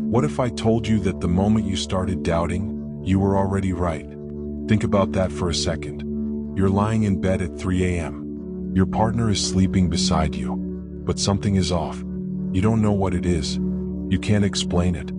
What if I told you that the moment you started doubting, you were already right? Think about that for a second. You're lying in bed at 3 a.m. Your partner is sleeping beside you, but something is off. You don't know what it is. You can't explain it.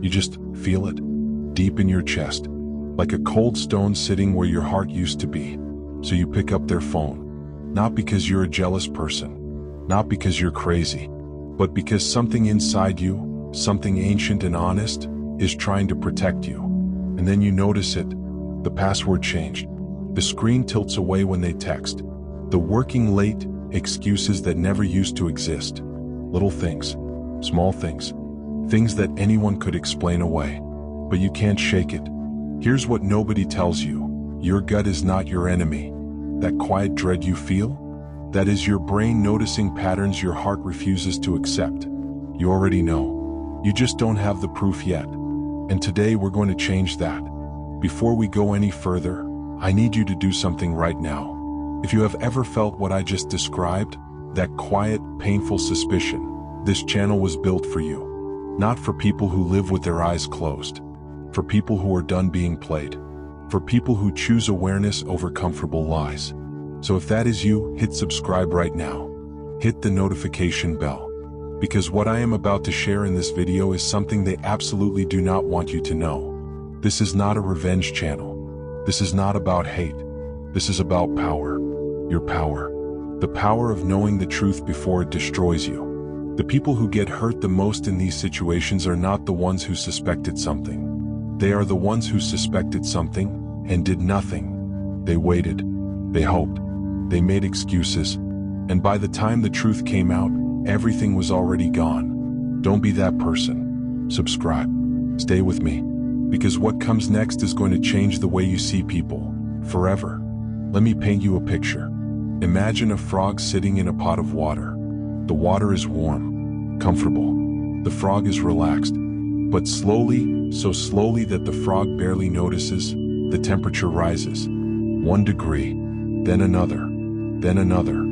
You just feel it, deep in your chest, like a cold stone sitting where your heart used to be. So you pick up their phone, not because you're a jealous person, not because you're crazy, but because something inside you, something ancient and honest, is trying to protect you. And then you notice it. The password changed. The screen tilts away when they text. The working late excuses that never used to exist. Little things, small things, things that anyone could explain away. But you can't shake it. Here's what nobody tells you. Your gut is not your enemy. That quiet dread you feel? That is your brain noticing patterns your heart refuses to accept. You already know. You just don't have the proof yet. And today we're going to change that. Before we go any further, I need you to do something right now. If you have ever felt what I just described, that quiet, painful suspicion, this channel was built for you. Not for people who live with their eyes closed. For people who are done being played. For people who choose awareness over comfortable lies. So if that is you, hit subscribe right now. Hit the notification bell. Because what I am about to share in this video is something they absolutely do not want you to know. This is not a revenge channel. This is not about hate. This is about power. Your power. The power of knowing the truth before it destroys you. The people who get hurt the most in these situations are not the ones who suspected something. They are the ones who suspected something and did nothing. They waited. They hoped. They made excuses. And by the time the truth came out, everything was already gone. Don't be that person. Subscribe. Stay with me. Because what comes next is going to change the way you see people. Forever. Let me paint you a picture. Imagine a frog sitting in a pot of water. The water is warm, comfortable. The frog is relaxed. But slowly, so slowly that the frog barely notices, the temperature rises. 1 degree, then another, then another.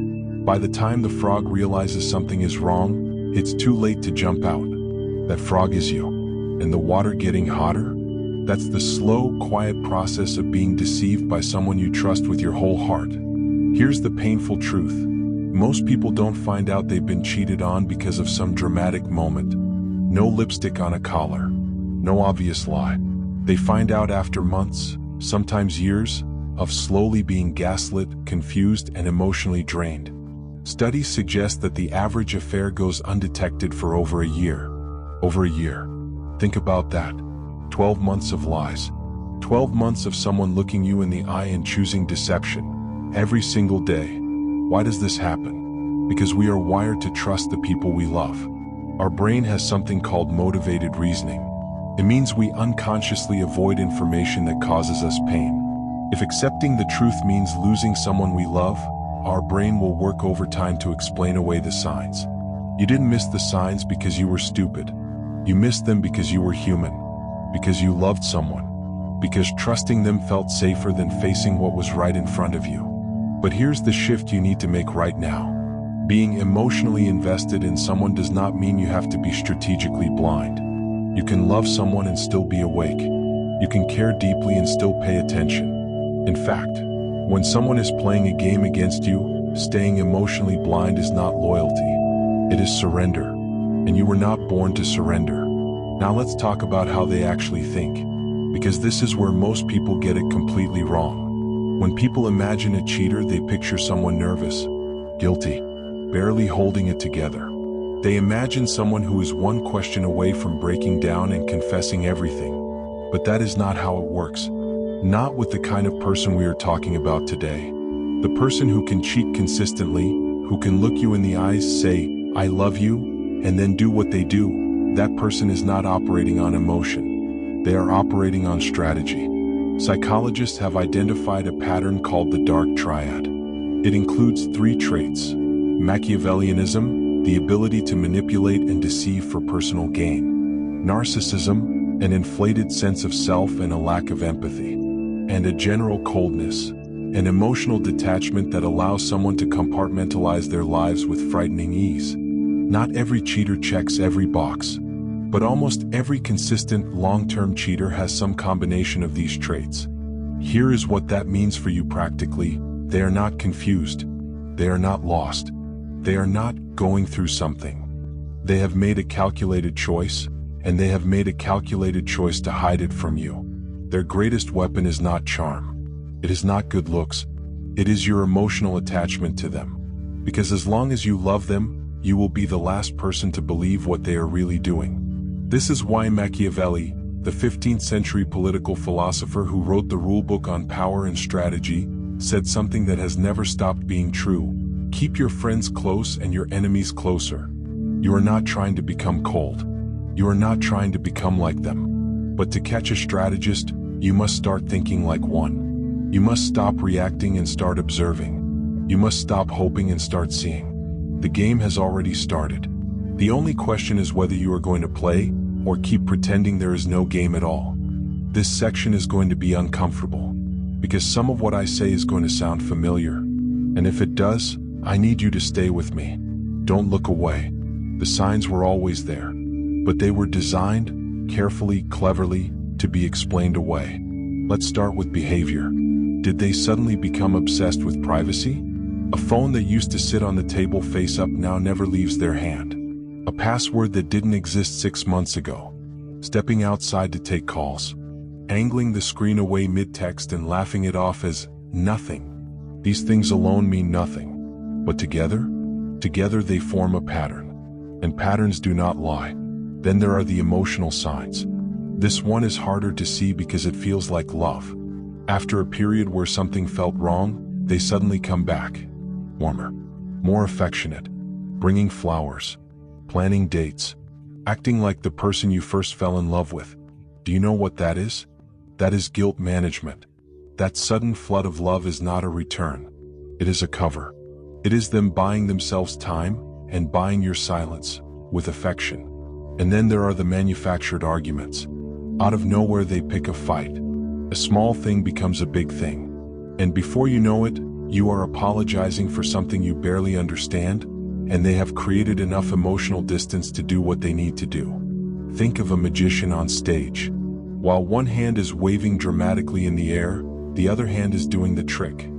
By the time the frog realizes something is wrong, it's too late to jump out. That frog is you. And the water getting hotter? That's the slow, quiet process of being deceived by someone you trust with your whole heart. Here's the painful truth. Most people don't find out they've been cheated on because of some dramatic moment. No lipstick on a collar. No obvious lie. They find out after months, sometimes years, of slowly being gaslit, confused, and emotionally drained. Studies suggest that the average affair goes undetected for over a year. Over a year. Think about that. 12 months of lies. 12 months of someone looking you in the eye and choosing deception. Every single day. Why does this happen? Because we are wired to trust the people we love. Our brain has something called motivated reasoning. It means we unconsciously avoid information that causes us pain. If accepting the truth means losing someone we love, our brain will work overtime to explain away the signs. You didn't miss the signs because you were stupid. You missed them because you were human. Because you loved someone. Because trusting them felt safer than facing what was right in front of you. But here's the shift you need to make right now. Being emotionally invested in someone does not mean you have to be strategically blind. You can love someone and still be awake. You can care deeply and still pay attention. In fact, when someone is playing a game against you, staying emotionally blind is not loyalty. It is surrender. And you were not born to surrender. Now let's talk about how they actually think. Because this is where most people get it completely wrong. When people imagine a cheater, they picture someone nervous, guilty, barely holding it together. They imagine someone who is one question away from breaking down and confessing everything. But that is not how it works. Not with the kind of person we are talking about today. The person who can cheat consistently, who can look you in the eyes, say, "I love you," and then do what they do. That person is not operating on emotion. They are operating on strategy. Psychologists have identified a pattern called the Dark Triad. It includes 3 traits: Machiavellianism, the ability to manipulate and deceive for personal gain; narcissism, an inflated sense of self and a lack of empathy; and a general coldness, an emotional detachment that allows someone to compartmentalize their lives with frightening ease. Not every cheater checks every box, But almost every consistent, long-term cheater has some combination of these traits. Here is what that means for you practically. They are not confused. They are not lost. They are not going through something. They have made a calculated choice, and they have made a calculated choice to hide it from you. Their greatest weapon is not charm. It is not good looks. It is your emotional attachment to them. Because as long as you love them, you will be the last person to believe what they are really doing. This is why Machiavelli, the 15th century political philosopher who wrote the rulebook on power and strategy, said something that has never stopped being true. Keep your friends close and your enemies closer. You are not trying to become cold. You are not trying to become like them. But to catch a strategist, you must start thinking like one. You must stop reacting and start observing. You must stop hoping and start seeing. The game has already started. The only question is whether you are going to play or keep pretending there is no game at all. This section is going to be uncomfortable, because some of what I say is going to sound familiar. And if it does, I need you to stay with me. Don't look away. The signs were always there, but they were designed, carefully, cleverly, to be explained away. Let's start with behavior. Did they suddenly become obsessed with privacy? A phone that used to sit on the table face up now never leaves their hand. A password that didn't exist 6 months ago. Stepping outside to take calls. Angling the screen away mid-text and laughing it off as nothing. These things alone mean nothing. But together they form a pattern. And patterns do not lie. Then there are the emotional signs. This one is harder to see because it feels like love. After a period where something felt wrong, they suddenly come back. Warmer. More affectionate. Bringing flowers. Planning dates. Acting like the person you first fell in love with. Do you know what that is? That is guilt management. That sudden flood of love is not a return. It is a cover. It is them buying themselves time and buying your silence with affection. And then there are the manufactured arguments. Out of nowhere they pick a fight. A small thing becomes a big thing. And before you know it, you are apologizing for something you barely understand, and they have created enough emotional distance to do what they need to do. Think of a magician on stage. While one hand is waving dramatically in the air, the other hand is doing the trick.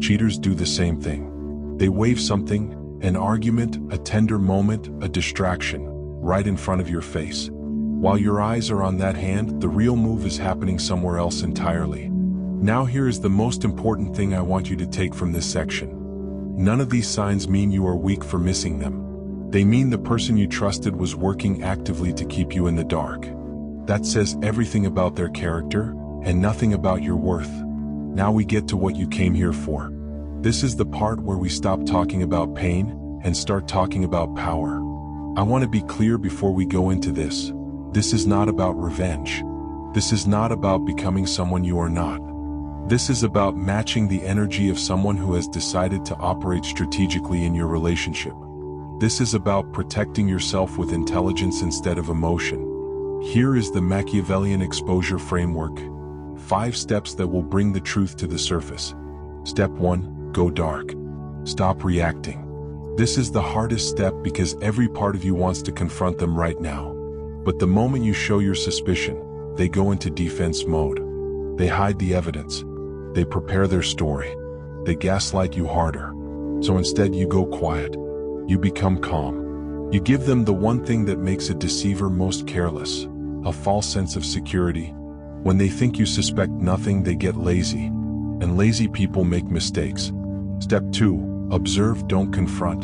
Cheaters do the same thing. They wave something, an argument, a tender moment, a distraction, right in front of your face. While your eyes are on that hand, the real move is happening somewhere else entirely. Now here is the most important thing I want you to take from this section. None of these signs mean you are weak for missing them. They mean the person you trusted was working actively to keep you in the dark. That says everything about their character and nothing about your worth. Now we get to what you came here for. This is the part where we stop talking about pain and start talking about power. I want to be clear before we go into this. This is not about revenge. This is not about becoming someone you are not. This is about matching the energy of someone who has decided to operate strategically in your relationship. This is about protecting yourself with intelligence instead of emotion. Here is the Machiavellian exposure framework. 5 steps that will bring the truth to the surface. Step 1, go dark. Stop reacting. This is the hardest step because every part of you wants to confront them right now. But the moment you show your suspicion, they go into defense mode. They hide the evidence. They prepare their story. They gaslight you harder. So instead you go quiet. You become calm. You give them the one thing that makes a deceiver most careless, a false sense of security. When they think you suspect nothing, they get lazy. And lazy people make mistakes. Step 2, observe, don't confront.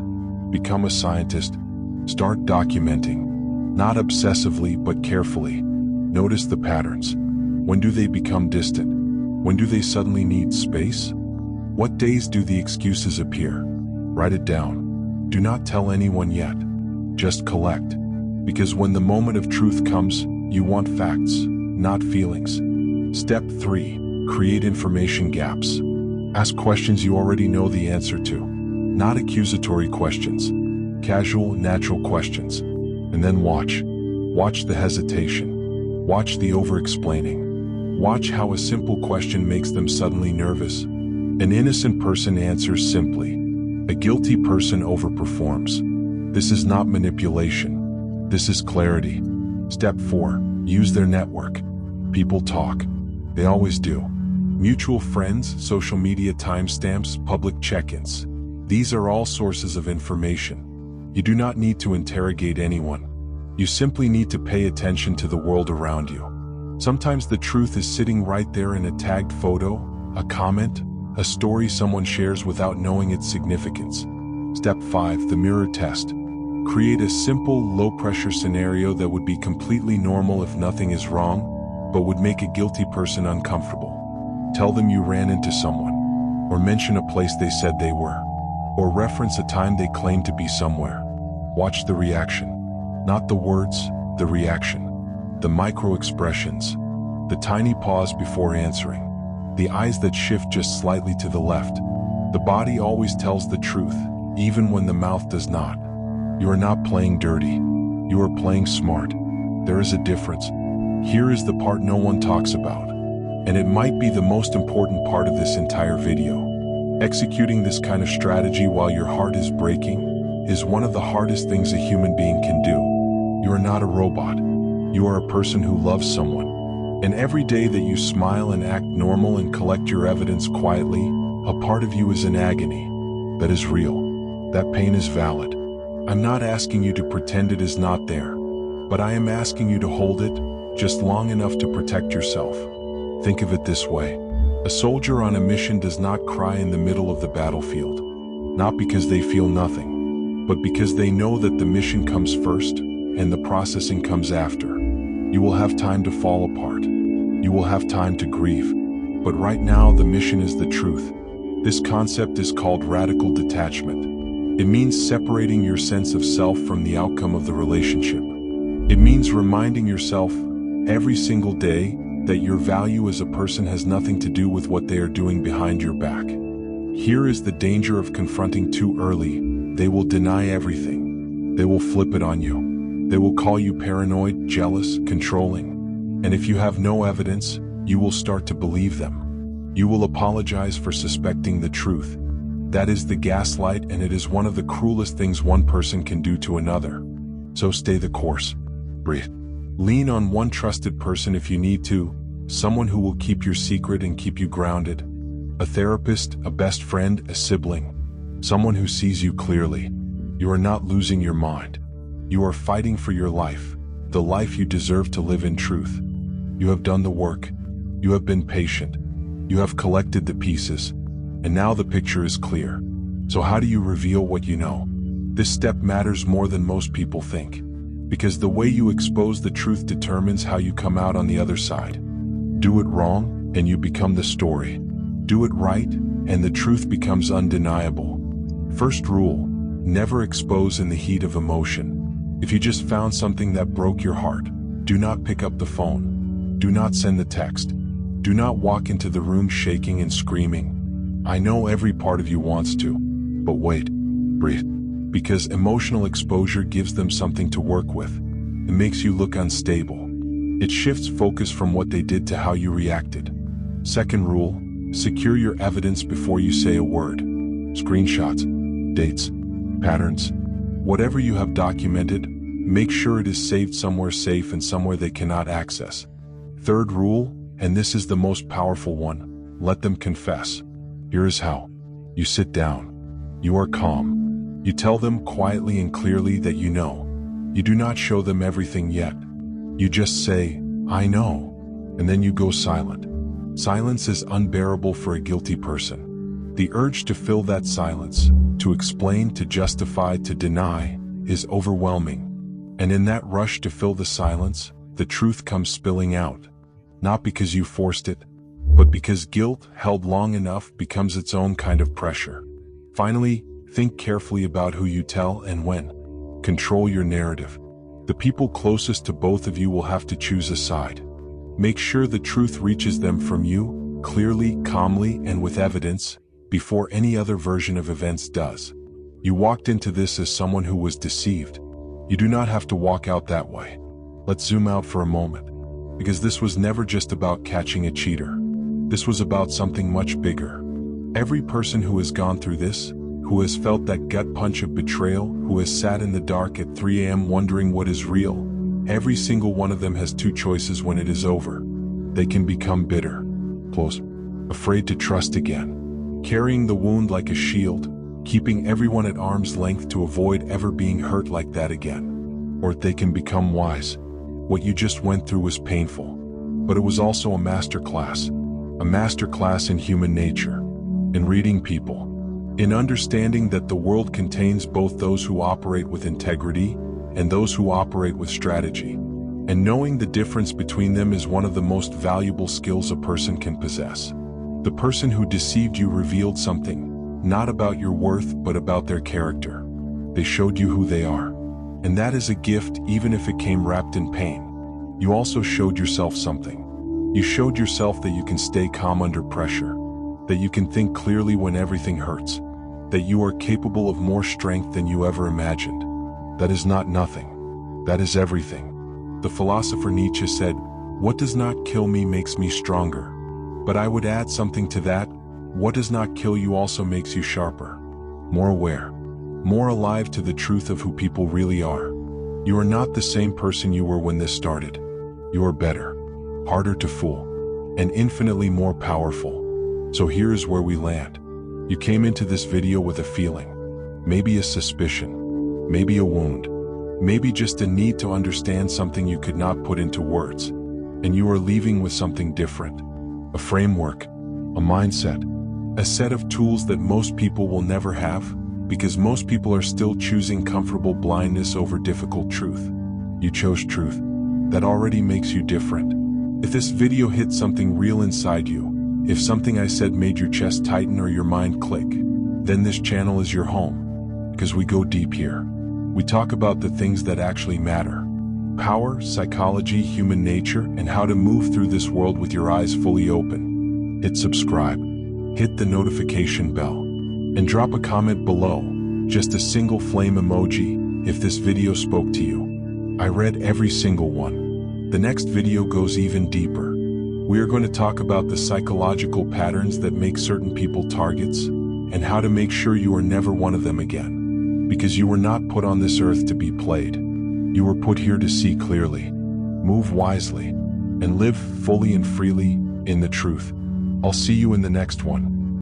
Become a scientist. Start documenting. Not obsessively, but carefully. Notice the patterns. When do they become distant? When do they suddenly need space? What days do the excuses appear? Write it down. Do not tell anyone yet. Just collect. Because when the moment of truth comes, you want facts, not feelings. Step 3, create information gaps. Ask questions you already know the answer to. Not accusatory questions. Casual, natural questions. And then watch. Watch the hesitation. Watch the over-explaining. Watch how a simple question makes them suddenly nervous. An innocent person answers simply. A guilty person overperforms. This is not manipulation. This is clarity. Step 4. Use their network. People talk. They always do. Mutual friends, social media timestamps, public check-ins. These are all sources of information. You do not need to interrogate anyone. You simply need to pay attention to the world around you. Sometimes the truth is sitting right there in a tagged photo, a comment, a story someone shares without knowing its significance. Step 5. The mirror test. Create a simple, low-pressure scenario that would be completely normal if nothing is wrong, but would make a guilty person uncomfortable. Tell them you ran into someone, or mention a place they said they were, or reference a time they claimed to be somewhere. Watch the reaction. Not the words, the reaction. The micro-expressions. The tiny pause before answering. The eyes that shift just slightly to the left. The body always tells the truth, even when the mouth does not. You are not playing dirty. You are playing smart. There is a difference. Here is the part no one talks about. And it might be the most important part of this entire video. Executing this kind of strategy while your heart is breaking is one of the hardest things a human being can do. You are not a robot. You are a person who loves someone. And every day that you smile and act normal and collect your evidence quietly, a part of you is in agony. That is real. That pain is valid. I'm not asking you to pretend it is not there, but I am asking you to hold it just long enough to protect yourself. Think of it this way. A soldier on a mission does not cry in the middle of the battlefield, not because they feel nothing, but because they know that the mission comes first and the processing comes after. You will have time to fall apart. You will have time to grieve. But right now, the mission is the truth. This concept is called radical detachment. It means separating your sense of self from the outcome of the relationship. It means reminding yourself every single day that your value as a person has nothing to do with what they are doing behind your back. Here is the danger of confronting too early. They will deny everything. They will flip it on you. They will call you paranoid, jealous, controlling. And if you have no evidence, you will start to believe them. You will apologize for suspecting the truth. That is the gaslight, and it is one of the cruelest things one person can do to another. So stay the course. Breathe. Lean on one trusted person if you need to, someone who will keep your secret and keep you grounded. A therapist, a best friend, a sibling. Someone who sees you clearly. You are not losing your mind. You are fighting for your life, the life you deserve to live in truth. You have done the work. You have been patient. You have collected the pieces. And now the picture is clear. So how do you reveal what you know? This step matters more than most people think. Because the way you expose the truth determines how you come out on the other side. Do it wrong, and you become the story. Do it right, and the truth becomes undeniable. First rule, never expose in the heat of emotion. If you just found something that broke your heart, do not pick up the phone. Do not send the text. Do not walk into the room shaking and screaming. I know every part of you wants to, but wait, breathe. Because emotional exposure gives them something to work with. It makes you look unstable. It shifts focus from what they did to how you reacted. Second rule, secure your evidence before you say a word. Screenshots, dates, patterns, whatever you have documented, make sure it is saved somewhere safe and somewhere they cannot access. Third rule, and this is the most powerful one, let them confess. Here is how. You sit down. You are calm. You tell them quietly and clearly that you know. You do not show them everything yet. You just say, I know, and then you go silent. Silence is unbearable for a guilty person. The urge to fill that silence, to explain, to justify, to deny, is overwhelming. And in that rush to fill the silence, the truth comes spilling out. Not because you forced it, but because guilt, held long enough, becomes its own kind of pressure. Finally, think carefully about who you tell and when. Control your narrative. The people closest to both of you will have to choose a side. Make sure the truth reaches them from you, clearly, calmly, and with evidence, before any other version of events does. You walked into this as someone who was deceived. You do not have to walk out that way. Let's zoom out for a moment. Because this was never just about catching a cheater. This was about something much bigger. Every person who has gone through this, who has felt that gut punch of betrayal, who has sat in the dark at 3 a.m. wondering what is real, Every single one of them has two choices when it is over. They can become bitter, close, afraid to trust again, carrying the wound like a shield, keeping everyone at arm's length to avoid ever being hurt like that again. Or they can become wise. What you just went through was painful, but it was also a masterclass in human nature, in reading people, in understanding that the world contains both those who operate with integrity and those who operate with strategy. And knowing the difference between them is one of the most valuable skills a person can possess. The person who deceived you revealed something, not about your worth, but about their character. They showed you who they are. And that is a gift, even if it came wrapped in pain. You also showed yourself something. You showed yourself that you can stay calm under pressure, that you can think clearly when everything hurts, that you are capable of more strength than you ever imagined. That is not nothing. That is everything. The philosopher Nietzsche said, "What does not kill me makes me stronger." But I would add something to that. What does not kill you also makes you sharper, more aware, more alive to the truth of who people really are. You are not the same person you were when this started. You are better, harder to fool, and infinitely more powerful. So here is where we land. You came into this video with a feeling, maybe a suspicion, maybe a wound, maybe just a need to understand something you could not put into words. And you are leaving with something different. A framework, a mindset, a set of tools that most people will never have, because most people are still choosing comfortable blindness over difficult truth. You chose truth. That already makes you different. If this video hit something real inside you, if something I said made your chest tighten or your mind click, then this channel is your home. Because we go deep here. We talk about the things that actually matter. Power, psychology, human nature, and how to move through this world with your eyes fully open. Hit subscribe, hit the notification bell, and drop a comment below, just a single flame emoji, if this video spoke to you. I read every single one. The next video goes even deeper. We are going to talk about the psychological patterns that make certain people targets, and how to make sure you are never one of them again. Because you were not put on this earth to be played. You were put here to see clearly, move wisely, and live fully and freely in the truth. I'll see you in the next one.